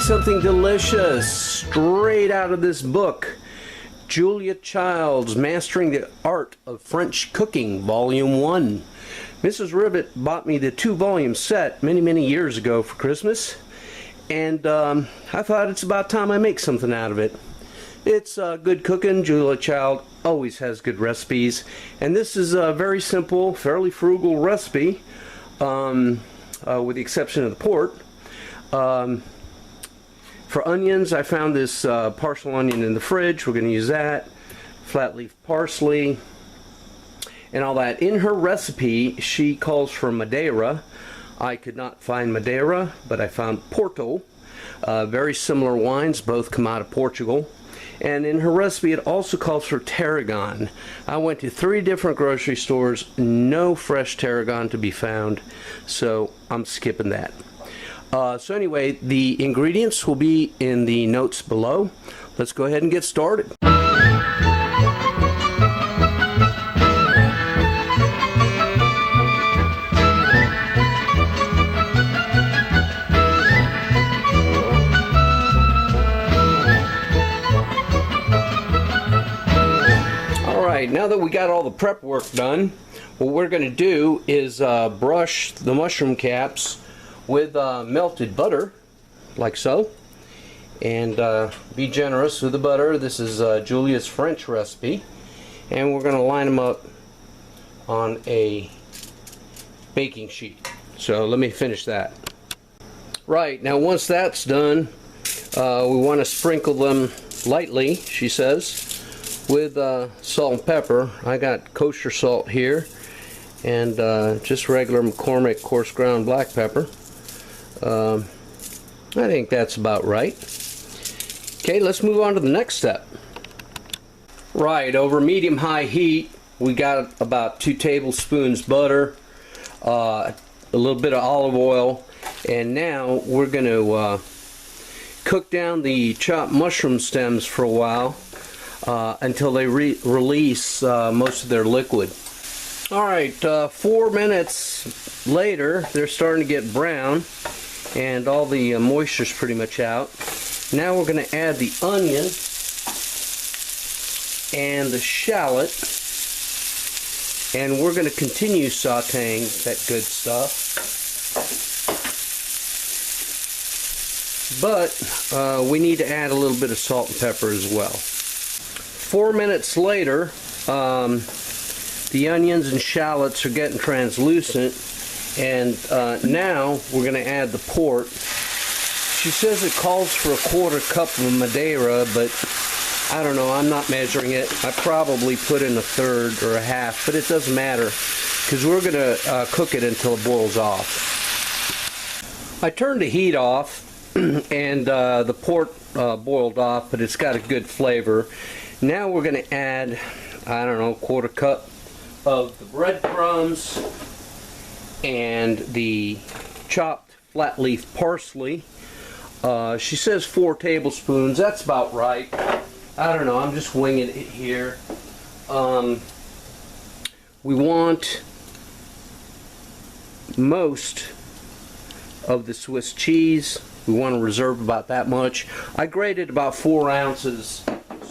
something delicious straight out of this book, Julia Child's Mastering the Art of French Cooking, Volume 1. Mrs. Rivet bought me the 2-volume set many years ago for Christmas, and I thought it's about time I make something out of it. It's good cooking. Julia Child always has good recipes, and this is a very simple, fairly frugal recipe, with the exception of the port. For onions, I found this parsley onion in the fridge. We're going to use that. Flat leaf parsley and all that. In her recipe, she calls for Madeira. I could not find Madeira, but I found Porto. Very similar wines, both come out of Portugal. And in her recipe, it also calls for tarragon. I went to 3 different grocery stores, no fresh tarragon to be found, so I'm skipping that. So anyway, the ingredients will be in the notes below. Let's go ahead and get started. Alright, now that we got all the prep work done, what we're going to do is brush the mushroom caps with melted butter, like so, and be generous with the butter. This is Julia's French recipe, and we're going to line them up on a baking sheet. So let me finish that. Right, now once that's done, we want to sprinkle them lightly, she says, with salt and pepper. I got kosher salt here, and just regular McCormick coarse ground black pepper. I think that's about right. Okay, let's move on to the next step. Right, over medium-high heat, we got about 2 tablespoons butter, a little bit of olive oil, and now we're going to cook down the chopped mushroom stems for a while until they release most of their liquid. Alright, 4 minutes later, they're starting to get brown, and all the moisture's pretty much out. Now we're going to add the onion and the shallot, and we're going to continue sauteing that good stuff. But we need to add a little bit of salt and pepper as well. 4 minutes later, the onions and shallots are getting translucent, and now we're going to add the port. She says it calls for a 1/4 cup of Madeira, but I don't know, I'm not measuring it. I probably put in 1/3 or 1/2, but it doesn't matter because we're going to cook it until it boils off. I turned the heat off and the port boiled off, but it's got a good flavor. Now we're going to add, I don't know, 1/4 cup of the breadcrumbs and the chopped flat leaf parsley. She says 4 tablespoons. That's about right. I don't know, I'm just winging it here. We want most of the Swiss cheese. We want to reserve about that much. I grated about 4 ounces,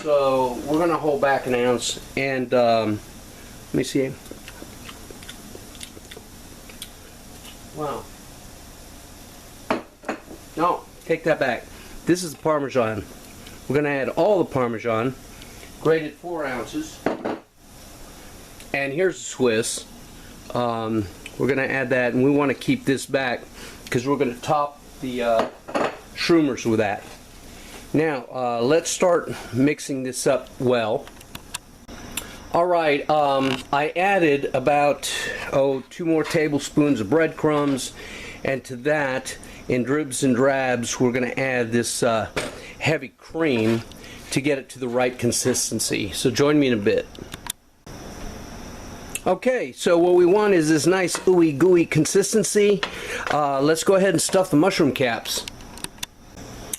so we're going to hold back 1 ounce. And let me see. Wow. No, take that back. This is the Parmesan. We're going to add all the Parmesan, grated 4 ounces. And here's the Swiss. We're going to add that, and we want to keep this back because we're going to top the Schrummers with that. Now, let's start mixing this up well. Alright, I added about 2 more tablespoons of breadcrumbs, and to that, in dribs and drabs, we're going to add this heavy cream to get it to the right consistency. So join me in a bit. Okay, so what we want is this nice ooey gooey consistency. Let's go ahead and stuff the mushroom caps.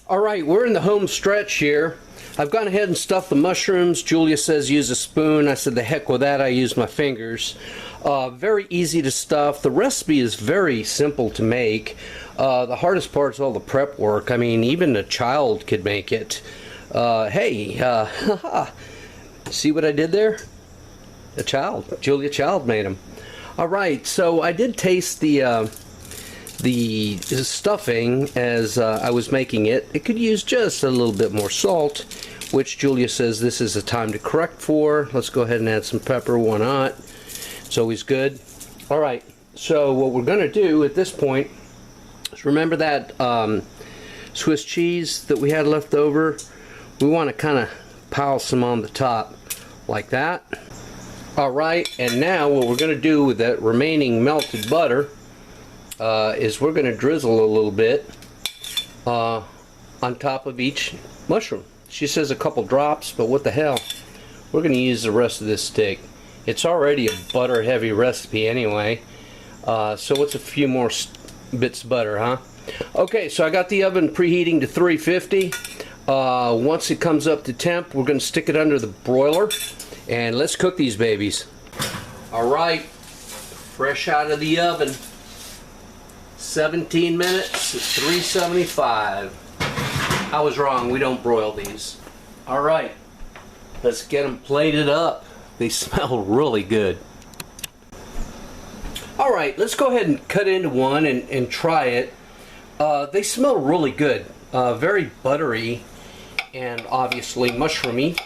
Alright, we're in the home stretch here. I've gone ahead and stuffed the mushrooms. Julia says use a spoon. I said the heck with that, I used my fingers. Very easy to stuff. The recipe is very simple to make. The hardest part is all the prep work. I mean, even a child could make it. Hey, see what I did there? A child, Julia Child made them. All right, so I did taste the stuffing as I was making it. It could use just a little bit more salt, which Julia says this is a time to correct for. Let's go ahead and add some pepper. Why not? It's always good. All right, so what we're going to do at this point is, remember that Swiss cheese that we had left over? We want to kind of pile some on the top like that. All right, and now what we're going to do with that remaining melted butter is we're going to drizzle a little bit on top of each mushroom. She says a couple drops, but what the hell? We're going to use the rest of this stick. It's already a butter heavy recipe anyway, so what's a few more bits of butter, huh? Okay, so I got the oven preheating to 350. Once it comes up to temp, we're going to stick it under the broiler and let's cook these babies. Alright, fresh out of the oven, 17 minutes at 375. I was wrong, we don't broil these. Alright, let's get them plated up. They smell really good. Alright, let's go ahead and cut into one and try it. They smell really good. Very buttery and obviously mushroomy.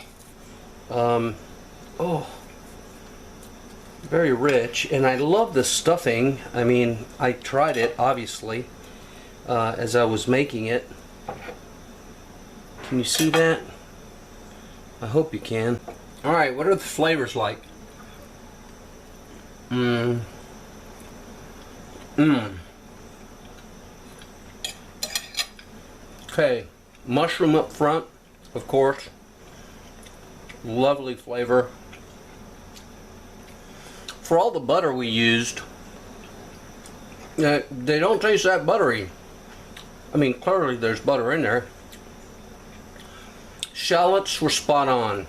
Oh, very rich, and I love the stuffing. I mean, I tried it obviously as I was making it. Can you see that? I hope you can. Alright, what are the flavors like? Okay, mushroom up front, of course. Lovely flavor. For all the butter we used, they don't taste that buttery. I mean, clearly there's butter in there. Shallots were spot on.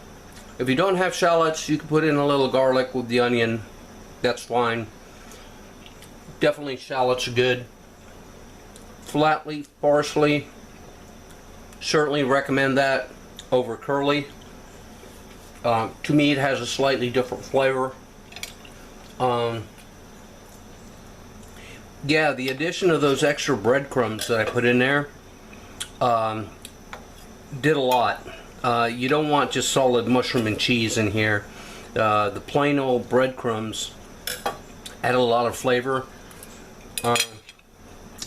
If you don't have shallots, you can put in a little garlic with the onion. That's fine. Definitely shallots are good. Flat leaf parsley, certainly recommend that over curly. To me, it has a slightly different flavor. Yeah, the addition of those extra breadcrumbs that I put in there did a lot. You don't want just solid mushroom and cheese in here. The plain old breadcrumbs added a lot of flavor.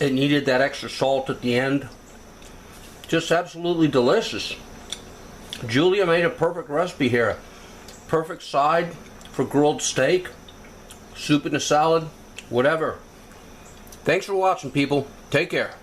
It needed that extra salt at the end. Just absolutely delicious. Julia made a perfect recipe here. Perfect side for grilled steak, soup in a salad, whatever. Thanks for watching, people. Take care.